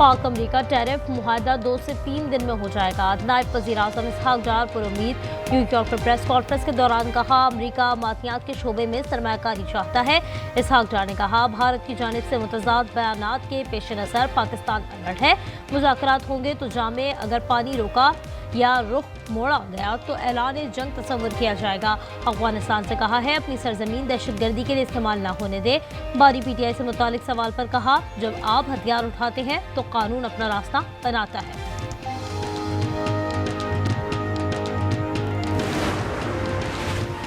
पाक अमरीका टैरिफ मुआहदा 2 से 3 दिन में हो जाएगा। नायब वज़ीर-ए-आज़म इसहाक डार पुरुमीद न्यूयॉर्क में प्रेस कॉन्फ्रेंस के दौरान कहा, अमरीका मादनियात के शोबे में सरमायाकारी चाहता है। इसहाक डार ने कहा, भारत की जानिब से मुतज़ाद बयानात के पेश नज़र पाकिस्तान अलर्ट है। मुज़ाकरात होंगे तो जामे, अगर पानी रोका या रुख मोड़ा गया तो ऐलान जंग तस्वर किया जाएगा। अफगानिस्तान से कहा है, अपनी सरजमीन दहशतगर्दी के लिए इस्तेमाल न होने दे। बारी PTI से मुतालिक सवाल पर कहा, जब आप हथियार उठाते हैं तो कानून अपना रास्ता बनाता है।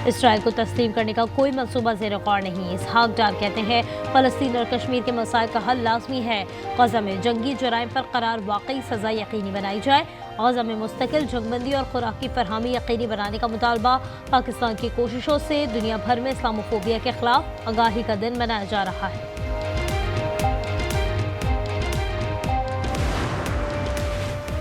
इसराइल को तस्लीम करने का कोई मंसूबा ज़ेर गौर नहीं। इसहाक डार कहते हैं, फ़लस्तीन और कश्मीर के मसाइल का हल लाजमी है। गज़ा में जंगी जराइम पर करार वाकई सज़ा यकीनी बनाई जाए। गज़ा में मुस्तकिल जंगबंदी और खुराक की फरहमी यकीनी बनाने का मुतालबा। पाकिस्तान की कोशिशों से दुनिया भर में इस्लामोफोबिया के खिलाफ आगाही का दिन मनाया जा रहा है।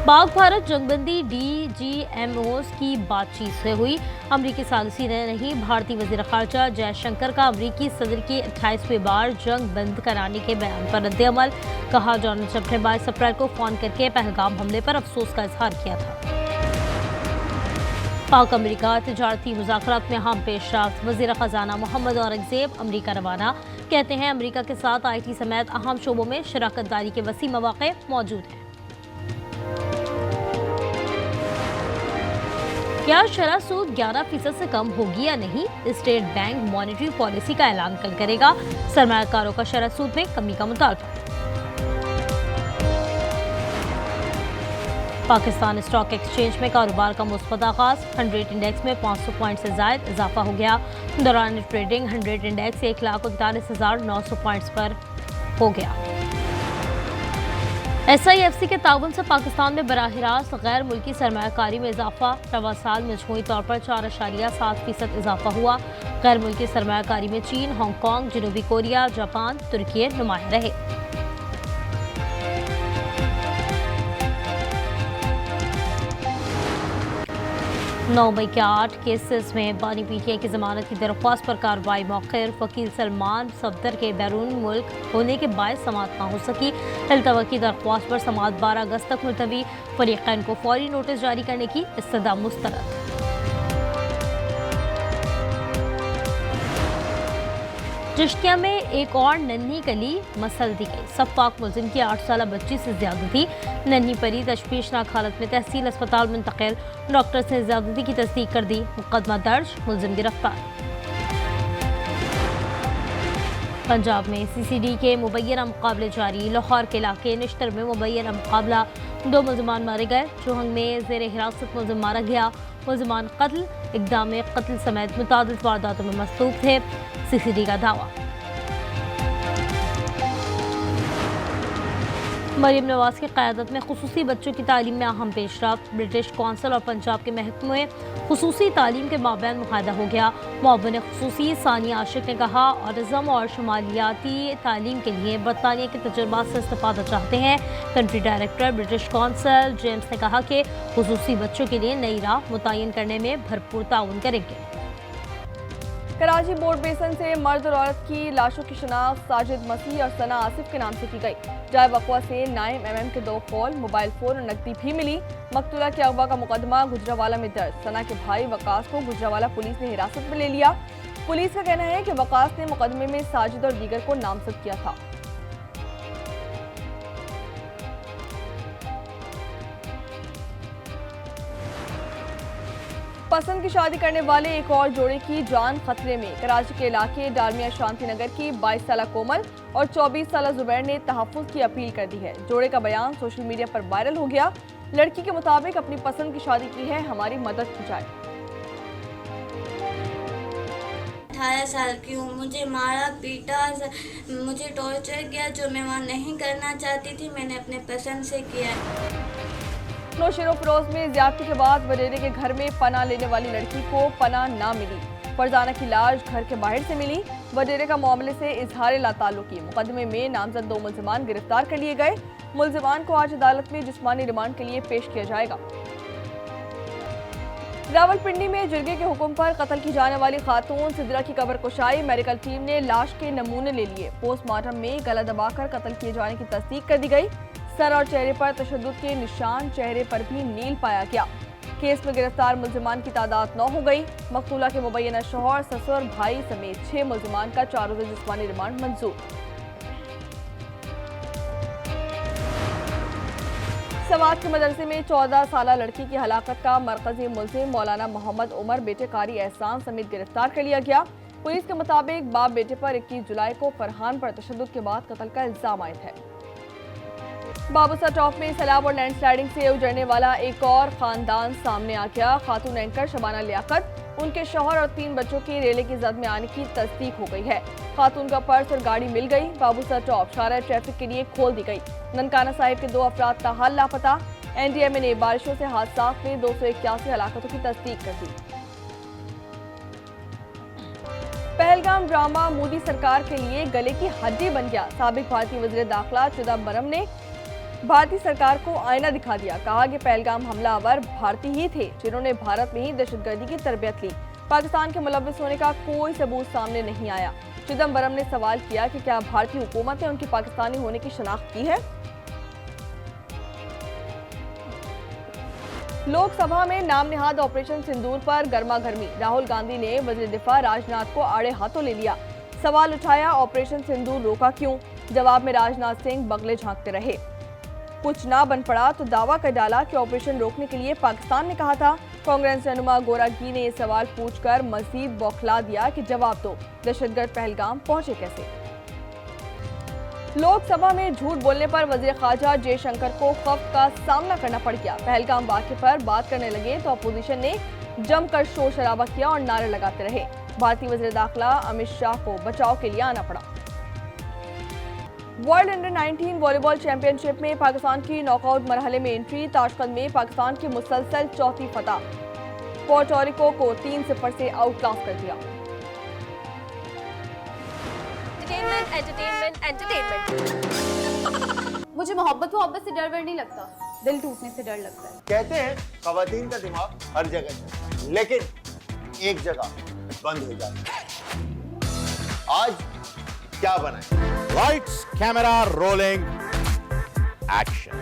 पाक भारत जंगबंदी DGMOs की बातचीत से हुई। अमरीकी सालिसी ने नहीं, भारतीय वज़ीर ख़ारजा जयशंकर का अमरीकी सदर की 28वीं बार जंग बंद कराने के बयान पर रद्द-ए-अमल। कहा, डोनाल्ड ट्रंप ने 22 अप्रैल को फ़ोन करके पहलगाम हमले पर अफसोस का इजहार किया था। पाक अमरीका तिजारती मुज़ाकरात में अहम पेशरफ्त। वज़ीर ख़जाना मोहम्मद औरंगज़ेब अमरीका रवाना। कहते हैं, अमरीका के साथ IT समेत अहम शोबों में शराकत दारी के वसी मौक़े मौजूद हैं। क्या शरह सूद 11% से कम होगी या नहीं? स्टेट बैंक मॉनेटरी पॉलिसी का ऐलान कल करेगा। सरमायाकारों का शरह सूद में कमी का मुतालबा। पाकिस्तान स्टॉक एक्सचेंज में कारोबार का मुस्बत आगाज। 100 इंडेक्स में 500 पॉइंट से ज़ायद इजाफा हो गया। दौरान ट्रेडिंग 100 इंडेक्स 1,41,900 पॉइंट्स पर हो गया। SIFC के ताउन से पाकिस्तान में बराह रास्त गैर मुल्की सरमायाकारी में इजाफा। रवा साल मजमूई तौर पर 4.7% इजाफा हुआ। गैर मुल्की सरमायाकारी में चीन, हांगकांग, जनूबी कोरिया, जापान, तुर्की नुमाया रहे। 9 मई के 8 केसेस में बानी PTI की जमानत की दरख्वास्त पर कार्रवाई मौखिर। वकील सलमान सफदर के बैरून मुल्क होने के बायस समाअत न हो सकी। इल्तवा की दरख्वास्त पर समाअत 12 अगस्त तक मुलतवी। फरीकैन को फौरी नोटिस जारी करने की इस्तदा मुस्तरद। चिश्तिया में एक और नन्ही कली मसल दी गई। सफाक मुलजिम की 8 साल बच्ची से ज्यादती। नन्ही परी तशवीशनाक हालत में तहसील अस्पताल मुंतकिल। डॉक्टर ने ज्यादती की तस्दीक कर दी। मुकदमा दर्ज, मुलजिम गिरफ्तार। पंजाब में CCD के मुबैना मुकाबले जारी। लाहौर के इलाके निश्तर में मुबैना मुकाबला। 2 मुलजमान मारे गए। चोहंग में जेर हिरासत मुलजिम मारा गया। मुलजमान कत्ल, इक़दाम कत्ल समेत मुतादिद वारदातों में मसरूफ थे। CCD का दावा। मरियम नवाज की क़यादत में खुसूसी बच्चों की तालीम में अहम पेशरफ्त। ब्रिटिश कौंसिल और पंजाब के महकमे खुसूसी तालीम के माबैन मुआहदा हो गया। मुअव्विन खुसूसी सानिया आशिक ने कहा, ऑटिज़म और शुमालियाती तालीम के लिए बरतानिया के तजुर्बात से इस्तेफादा चाहते हैं। Country director British council James ने कहा कि खुसूसी बच्चों के लिए नई राह मुतय्यन करने में भरपूर ताउन करेंगे। कराची बोर्ड बेसन से मर्द और औरत की लाशों की शिनाख्त साजिद मसीह और सना आसिफ के नाम से की गई। जाए वक़वा से 9 mm के 2 कॉल, मोबाइल फ़ोन और नकदी भी मिली। मकतूला के अगवा का मुकदमा गुजरावाला में दर्ज। सना के भाई वकास को गुजरावाला पुलिस ने हिरासत में ले लिया। पुलिस का कहना है कि वकास ने मुकदमे में साजिद और दीगर को नामजद किया था। पसंद की शादी करने वाले एक और जोड़े की जान खतरे में। कराची के इलाके डालमिया शांति नगर की 22 साल कोमल और 24 साल जुबैर ने तहफ़्फ़ुज़ की अपील कर दी है। जोड़े का बयान सोशल मीडिया पर वायरल हो गया। लड़की के मुताबिक अपनी पसंद की शादी की है, हमारी मदद की जाए। 18 साल की हूँ। मुझे मारा पीटा, मुझे टॉर्चर किया जो मैं वहाँ नहीं करना चाहती थी। मैंने अपने पसंद से किया। नौशेरो फिरोज में ज्यादती के बाद वडेरे के घर में पनाह लेने वाली लड़की को पनाह ना मिली। फरजाना की लाश घर के बाहर से मिली। वडेरे का मामले से इजहार लाताल्लुकी। मुकदमे में नामजद 2 मुलजिमान गिरफ्तार कर लिए गए। मुलजिमान को आज अदालत में जिस्मानी रिमांड के लिए पेश किया जाएगा। रावलपिंडी में जिरगे के हुक्म पर कत्ल की जाने वाली खातून सिद्रा की कब्र कुशाई। मेडिकल टीम ने लाश के नमूने ले लिए। पोस्टमार्टम में गला दबाकर कत्ल किए जाने की तस्दीक कर दी गई। सर और चेहरे पर तशद्दुद के निशान, चेहरे पर भी नील पाया गया। केस में गिरफ्तार मुल्जिमान की तादाद 9 हो गई। मकतूला के मुबैना शौहर, ससुर, भाई समेत 6 मुल्जिमान का 4 रोज़ा जिस्मानी रिमांड मंजूर। सवात के मदरसे में 14 साला लड़की की हलाकत का मरकजी मुल्जिम मौलाना मोहम्मद उमर बेटे कारी एहसान समेत गिरफ्तार कर लिया गया। पुलिस के मुताबिक बाप बेटे पर 21 जुलाई को फरहान पर तशद्दुद के बाद कत्ल का इल्जाम आयद है। बाबूसा टॉप में सैलाब और लैंडस्लाइडिंग से उजड़ने वाला एक और खानदान सामने आ गया। खातून एंकर शबाना लियाकत, उनके शौहर और 3 बच्चों की रेले की जद में आने की तस्दीक हो गई है। खातून का पर्स और गाड़ी मिल गई। बाबूसा टॉप शारा ट्रैफिक के लिए खोल दी गई। ननकाना साहिब के 2 अफराद ताहाल लापता। NDMA ने बारिशों से हादसा में 281 हलाकतों की तस्दीक कर दी। पहलगाम ड्रामा मोदी सरकार के लिए गले की हड्डी बन गया। साबिक भारतीय वज़ीर दाखिला चिदम्बरम ने भारतीय सरकार को आईना दिखा दिया। कहा कि पहलगाम हमलावर भारतीय ही थे जिन्होंने भारत में ही दहशतगर्दी की तरबियत ली। पाकिस्तान के मुलव्विस होने का कोई सबूत सामने नहीं आया। चिदम्बरम ने सवाल किया कि क्या भारतीय हुकूमत ने उनकी पाकिस्तानी होने की शनाख्त की है। लोकसभा में नाम नेहाद ऑपरेशन सिंदूर पर गर्मा गर्मी। राहुल गांधी ने वज़ीर दिफा राजनाथ को आड़े हाथों ले लिया। सवाल उठाया, ऑपरेशन सिंदूर रोका क्यों? जवाब में राजनाथ सिंह बगले झांकते रहे। कुछ ना बन पड़ा तो दावा कर डाला कि ऑपरेशन रोकने के लिए पाकिस्तान ने कहा था। कांग्रेस रहनुमा गोरागी ने ये सवाल पूछकर मजीद बौखला दिया कि जवाब दो, दहशतगर्द पहलगाम पहुंचे कैसे? लोकसभा में झूठ बोलने पर वजीर खारजा जयशंकर को खौफ का सामना करना पड़ गया। पहलगाम वाक़े पर बात करने लगे तो अपोजिशन ने जमकर शोर शराबा किया और नारे लगाते रहे। भारतीय वजीर दाखिला अमित शाह को बचाव के लिए आना पड़ा। वर्ल्ड अंडर 19 वॉलीबॉल चैंपियनशिप में पाकिस्तान की नॉकआउट मरहले में एंट्री। ताशकंद में पाकिस्तान की मुसलसल चौथी फतह। पोर्टोरिको को 3-0 से आउट क्लास कर दिया। एंटरटेनमेंट। मुझे मोहब्बत से डर नहीं लगता, दिल टूटने से डर लगता है। कहते हैं खवातीन का दिमाग हर जगह चलता है, लेकिन एक जगह बंद हो जाता है। आज क्या बनाए? Lights, camera, rolling, action.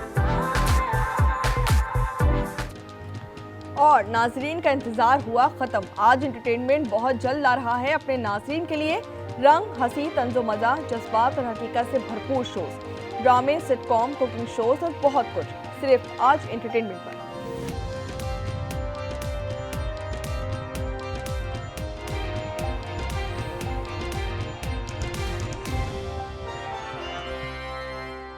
और नाजरीन का इंतजार हुआ खत्म। आज एंटरटेनमेंट बहुत जल्द ला रहा है अपने नाजरीन के लिए रंग, हंसी, तंजो मजा, जज्बात और हकीकत से भरपूर शोज, ड्रामे, सिटकॉम, कुकिंग शोज और बहुत कुछ सिर्फ आज एंटरटेनमेंट पर।